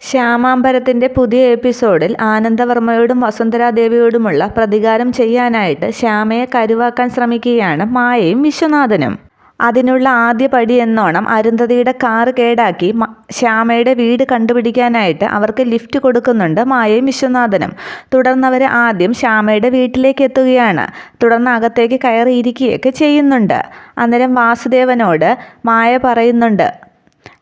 ശ്യാമാംബരത്തിൻ്റെ പുതിയ എപ്പിസോഡിൽ ആനന്ദവർമ്മയോടും വസുന്ധരാദേവിയോടുമുള്ള പ്രതികാരം ചെയ്യാനായിട്ട് ശ്യാമയെ കരുവാക്കാൻ ശ്രമിക്കുകയാണ് മായയും വിശ്വനാഥനും. അതിനുള്ള ആദ്യ പടി എന്നോണം അരുന്ധതിയുടെ കാറ് കേടാക്കി ശ്യാമയുടെ വീട് കണ്ടുപിടിക്കാനായിട്ട് അവർക്ക് ലിഫ്റ്റ് കൊടുക്കുന്നുണ്ട് മായയും വിശ്വനാഥനും. തുടർന്നവർ ആദ്യം ശ്യാമയുടെ വീട്ടിലേക്ക് എത്തുകയാണ്. തുടർന്ന് അകത്തേക്ക് കയറിയിരിക്കുകയൊക്കെ ചെയ്യുന്നുണ്ട്. അന്നേരം വാസുദേവനോട് മായ പറയുന്നുണ്ട്,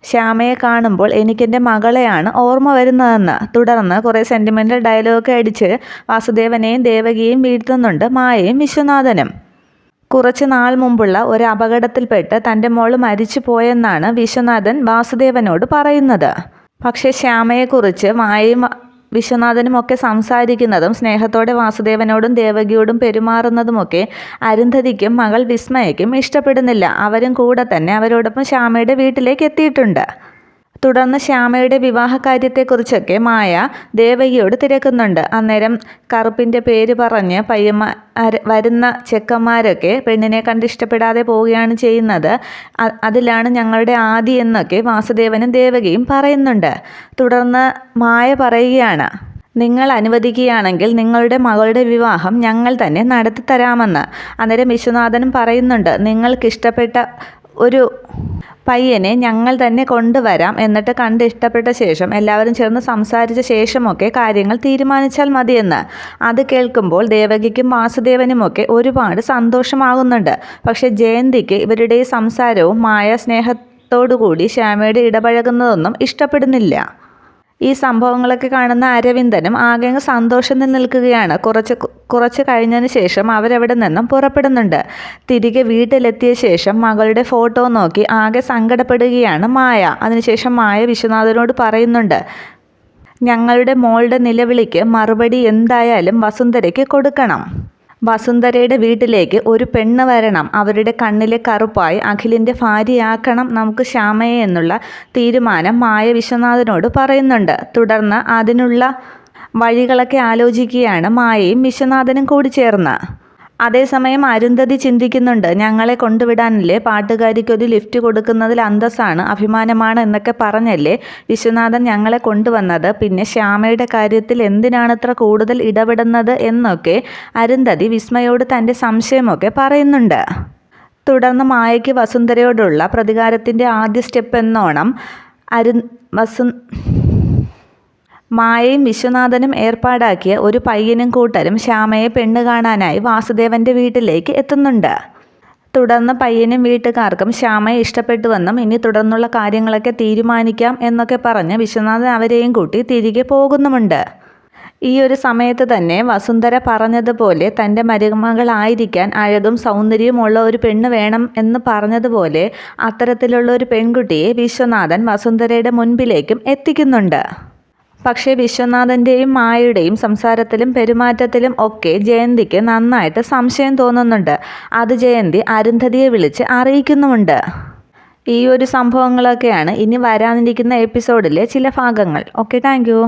ശ്യാമയെ കാണുമ്പോൾ എനിക്കെൻ്റെ മകളെയാണ് ഓർമ്മ വരുന്നതെന്ന്. തുടർന്ന് കുറേ സെൻറ്റിമെൻ്റൽ ഡയലോഗ് അടിച്ച് വാസുദേവനെയും ദേവകിയെയും വീഴ്ത്തുന്നുണ്ട് മായയും വിശ്വനാഥനും. കുറച്ച് നാൾ മുമ്പുള്ള ഒരു അപകടത്തിൽപ്പെട്ട് തൻ്റെ മോള് മരിച്ചു പോയെന്നാണ് വിശ്വനാഥൻ വാസുദേവനോട് പറയുന്നത്. പക്ഷേ ശ്യാമയെക്കുറിച്ച് മായയും വിശ്വനാഥനുമൊക്കെ സംസാരിക്കുന്നതും സ്നേഹത്തോടെ വാസുദേവനോടും ദേവകിയോടും പെരുമാറുന്നതുമൊക്കെ അരുന്ധതിക്കും മകൾ വിസ്മയയ്ക്കും ഇഷ്ടപ്പെടുന്നില്ല. അവരും കൂടെ തന്നെ അവരോടൊപ്പം ശ്യാമയുടെ വീട്ടിലേക്ക് എത്തിയിട്ടുണ്ട്. തുടർന്ന് ശ്യാമയുടെ വിവാഹകാര്യത്തെക്കുറിച്ചൊക്കെ മായ ദേവകിയോട് തിരക്കുന്നുണ്ട്. അന്നേരം കറുപ്പിൻ്റെ പേര് പറഞ്ഞ് വരുന്ന ചെക്കന്മാരൊക്കെ പെണ്ണിനെ കണ്ട് ഇഷ്ടപ്പെടാതെ പോവുകയാണ് ചെയ്യുന്നത്. അതിലാണ് ഞങ്ങളുടെ ആദി എന്നൊക്കെ വാസുദേവനും ദേവകിയും പറയുന്നുണ്ട്. തുടർന്ന് മായ പറയുകയാണ്, നിങ്ങൾ അനുവദിക്കുകയാണെങ്കിൽ നിങ്ങളുടെ മകളുടെ വിവാഹം ഞങ്ങൾ തന്നെ നടത്തിത്തരാമെന്ന്. അന്നേരം വിശ്വനാഥനും പറയുന്നുണ്ട്, നിങ്ങൾക്കിഷ്ടപ്പെട്ട ഒരു പയ്യനെ ഞങ്ങൾ തന്നെ കൊണ്ടുവരാം, എന്നിട്ട് കണ്ട് ഇഷ്ടപ്പെട്ട ശേഷം എല്ലാവരും ചേർന്ന് സംസാരിച്ച ശേഷമൊക്കെ കാര്യങ്ങൾ തീരുമാനിച്ചാൽ മതിയെന്ന്. അത് കേൾക്കുമ്പോൾ ദേവകിക്കും വാസുദേവനുമൊക്കെ ഒരുപാട് സന്തോഷമാകുന്നുണ്ട്. പക്ഷേ ജയന്തിക്ക് ഇവരുടെ സംസാരവും മായ സ്നേഹത്തോടുകൂടി ശ്യാമയുടെ ഇടപഴകുന്നതൊന്നും ഇഷ്ടപ്പെടുന്നില്ല. ഈ സംഭവങ്ങളൊക്കെ കാണുന്ന അരവിന്ദനും ആകെ സന്തോഷത്തിൽ നിൽക്കുകയാണ്. കുറച്ച് കഴിഞ്ഞതിന് ശേഷം അവരവിടെ നിന്നും പുറപ്പെടുന്നുണ്ട്. തിരികെ വീട്ടിലെത്തിയ ശേഷം മകളുടെ ഫോട്ടോ നോക്കി ആകെ സങ്കടപ്പെടുകയാണ് മായ. അതിനുശേഷം മായ വിശ്വനാഥനോട് പറയുന്നുണ്ട്, ഞങ്ങളുടെ മോളുടെ നിലവിളിക്ക് മറുപടി എന്തായാലും വസുന്ധരയ്ക്ക് കൊടുക്കണം. വസുന്ധരയുടെ വീട്ടിലേക്ക് ഒരു പെണ്ണ് വരണം. അവരുടെ കണ്ണിലെ കറുപ്പായി അഖിലിൻ്റെ ഭാര്യയാക്കണം നമുക്ക് ശ്യാമയെ എന്നുള്ള തീരുമാനം മായ വിശ്വനാഥനോട് പറയുന്നുണ്ട്. തുടർന്ന് അതിനുള്ള വഴികളൊക്കെ ആലോചിക്കുകയാണ് മായയും വിശ്വനാഥനും കൂടി ചേർന്ന്. അതേസമയം അരുന്ധതി ചിന്തിക്കുന്നുണ്ട്, ഞങ്ങളെ കൊണ്ടുവിടാനല്ലേ പാട്ടുകാരിക്കൊരു ലിഫ്റ്റ് കൊടുക്കുന്നതിൽ അന്തസ്സാണ്, അഭിമാനമാണ് എന്നൊക്കെ പറഞ്ഞല്ലേ വിശ്വനാഥൻ ഞങ്ങളെ കൊണ്ടുവന്നത്. പിന്നെ ശ്യാമയുടെ കാര്യത്തിൽ എന്തിനാണത്ര കൂടുതൽ ഇടപെടുന്നത് എന്നൊക്കെ അരുന്ധതി വിസ്മയോട് തൻ്റെ സംശയമൊക്കെ പറയുന്നുണ്ട്. തുടർന്ന് മായയ്ക്ക് വസുന്ധരയോടുള്ള പ്രതികാരത്തിൻ്റെ ആദ്യ സ്റ്റെപ്പ് എന്നോണം മായയും വിശ്വനാഥനും ഏർപ്പാടാക്കിയ ഒരു പയ്യനും കൂട്ടരും ശ്യാമയെ പെണ്ണ് കാണാനായി വാസുദേവൻ്റെ വീട്ടിലേക്ക് എത്തുന്നുണ്ട്. തുടർന്ന് പയ്യനും വീട്ടുകാർക്കും ശ്യാമയെ ഇഷ്ടപ്പെട്ടുവെന്നും ഇനി തുടർന്നുള്ള കാര്യങ്ങളൊക്കെ തീരുമാനിക്കാം എന്നൊക്കെ പറഞ്ഞ് വിശ്വനാഥൻ അവരെയും കൂട്ടി തിരികെ പോകുന്നുമുണ്ട്. ഈ ഒരു സമയത്ത് തന്നെ വസുന്ധര പറഞ്ഞതുപോലെ തൻ്റെ മരുമകളായിരിക്കാൻ അഴകും സൗന്ദര്യമുള്ള ഒരു പെണ്ണ് വേണം എന്ന് പറഞ്ഞതുപോലെ അത്തരത്തിലുള്ള ഒരു പെൺകുട്ടിയെ വിശ്വനാഥൻ വസുന്ധരയുടെ മുൻപിലേക്കും എത്തിക്കുന്നുണ്ട്. പക്ഷേ വിശ്വനാഥൻ്റെയും മായയുടെയും സംസാരത്തിലും പെരുമാറ്റത്തിലും ഒക്കെ ജയന്തിക്ക് നന്നായിട്ട് സംശയം തോന്നുന്നുണ്ട്. അത് ജയന്തി അരുന്ധതിയെ വിളിച്ച് അറിയിക്കുന്നുമുണ്ട്. ഈ ഒരു സംഭവങ്ങളൊക്കെയാണ് ഇനി വരാനിരിക്കുന്ന എപ്പിസോഡിലെ ചില ഭാഗങ്ങൾ. Okay, thank you.